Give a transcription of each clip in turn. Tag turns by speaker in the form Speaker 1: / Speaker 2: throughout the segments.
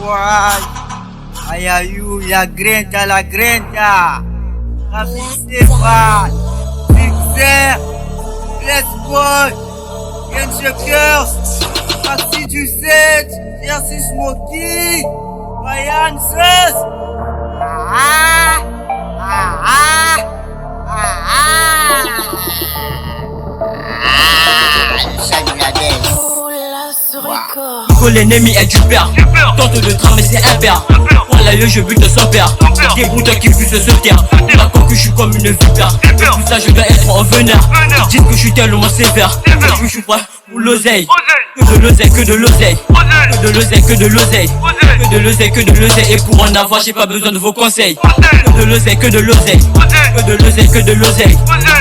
Speaker 1: Guay. Ayayu, la grenta, la grenta. Rapide, Val. Fixer. Let's boy. Gentle Girls. Maxi du 7. Jersey Smokey. Ryan Sus.
Speaker 2: Nico l'ennemi est du père. Tente de tramer c'est impair. Pour l'aïeux je bute son père. Des boutons qui puissent se taire. D'accord que je suis comme une vipère. Tout ça je dois être en venin. Dites que je suis tellement sévère. Je suis prêt pour l'oseille. Que de l'oseille, que de l'oseille. Que de l'oseille, que de l'oseille. Que de l'oseille, que de l'oseille. Et pour en avoir j'ai pas besoin de vos conseils. Que de l'oseille, que de l'oseille. Que de l'oseille, que de l'oseille.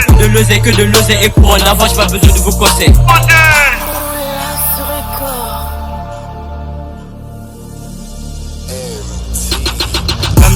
Speaker 2: Que de l'oseille, que de l'oseille. Et pour en avoir j'ai pas besoin de vos conseils.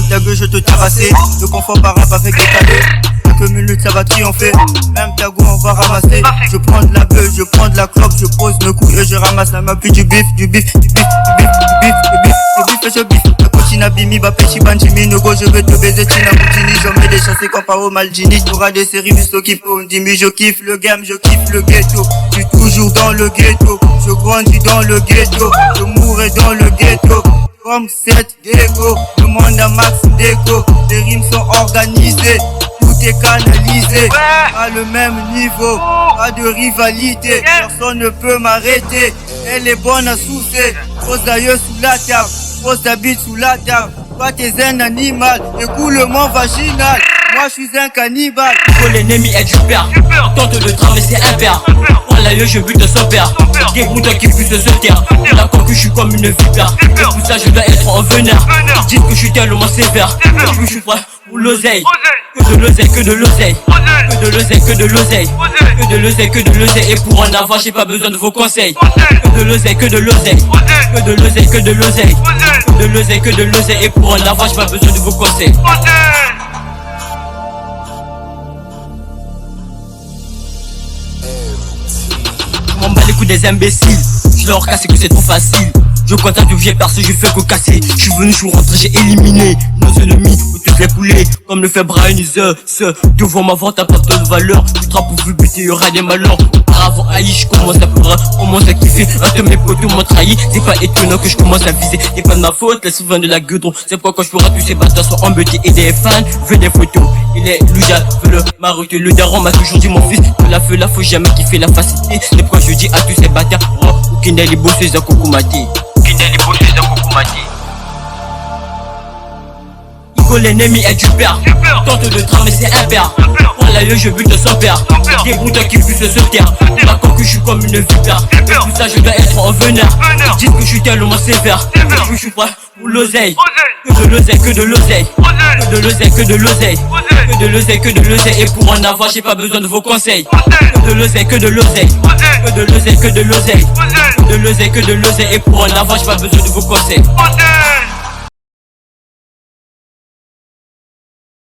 Speaker 1: Ta gueule je te terrasser. Le confort par rap avec les calés. Quelques minutes ça va triompher. Même ta go on va ramasser. Je prends de la beuh, je prends de la clope. Je pose mes couilles et je ramasse la map. Puis du bif, du bif, du bif, du bif, du bif, du bif, du bif et je bif. La cochine abimi, Bappé, Chibanjimi. No go je vais te baiser, Tina Moutini. J'en mets des chassés comme Paro Maldini. T'auras des séries visto qui font Dimi. Je kiffe le game, je kiffe le ghetto. Je suis toujours dans le ghetto. Je grandis dans le ghetto. Je mourrai dans le ghetto. Comme cette déco, le monde à max déco. Les rimes sont organisées, tout est canalisé. À le même niveau, pas de rivalité. Personne ne peut m'arrêter. Elle est bonne à soucer. Pose d'ailleurs sous la table, pose ta bite sous la table. Toi t'es un animal, écoulement vaginal. Moi je suis un cannibale.
Speaker 2: Nico l'ennemi est du père. Tente de tramer c'est impair. Pour l'aïeux je bute son père. Des boutons qui puissent se taire. D'accord que je suis comme une vipère. Tout ça je dois être en venin. Dites que je suis tellement sévère. Je suis prêt pour l'oseille. Que de l'oseille, que de l'oseille. Que de l'oseille, que de l'oseille. Que de l'oseille, que de l'oseille. Et pour en avoir j'ai pas besoin de vos conseils. Que de l'oseille, que de l'oseille. Que de l'oseille, que de l'oseille. Que de l'oseille, que de l'oseille. Et pour en avoir j'ai pas besoin de vos conseils. Je m'en bats les coups des imbéciles. Je leur casse que c'est trop facile. Je contacte du vieux perso, je fais que casser. Je suis venu, je suis rentré, j'ai éliminé nos ennemis ou toutes les poulets. Comme le fait Brian devant ma vente à perte de valeur. Tu trappes pour vous buter, y'aura des malheurs. Auparavant haï, je commence à pleurer, commence à kiffer. Un de mes potos m'ont trahi. C'est pas étonnant que je commence à viser. C'est pas de ma faute, laisse souvent de la gueudron. C'est pourquoi quand je pourrai tous ces bâtards sont embêtés. Et des fans veulent des photos. Il est louja, veut le maroquer. Le daron m'a toujours dit mon fils. De la feu, là faut jamais kiffer la facilité. C'est pourquoi je dis à tous ces bâtards. Ou qui n'est les bosseux à Kokumati. Nico l'ennemi est du père. Tente de tramer c'est impair. Pour l'aïeux je bute son père. Des boutons qui puissent se taire. D'accord que je suis comme une vipère. Tout ça je dois être en venin. Dites que je suis tellement sévère. Je suis prêt pour l'oseille. Que de l'oseille, que de l'oseille. Que de l'oseille, que de l'oseille. Que de l'oseille, que de l'oseille. Et pour en avoir j'ai pas besoin de vos conseils. Que de l'oseille, que de l'oseille. Que de l'oseille, que de l'oseille. Que de l'oseille, que de l'oseille. Et pour en avoir j'ai pas besoin de vos conseils.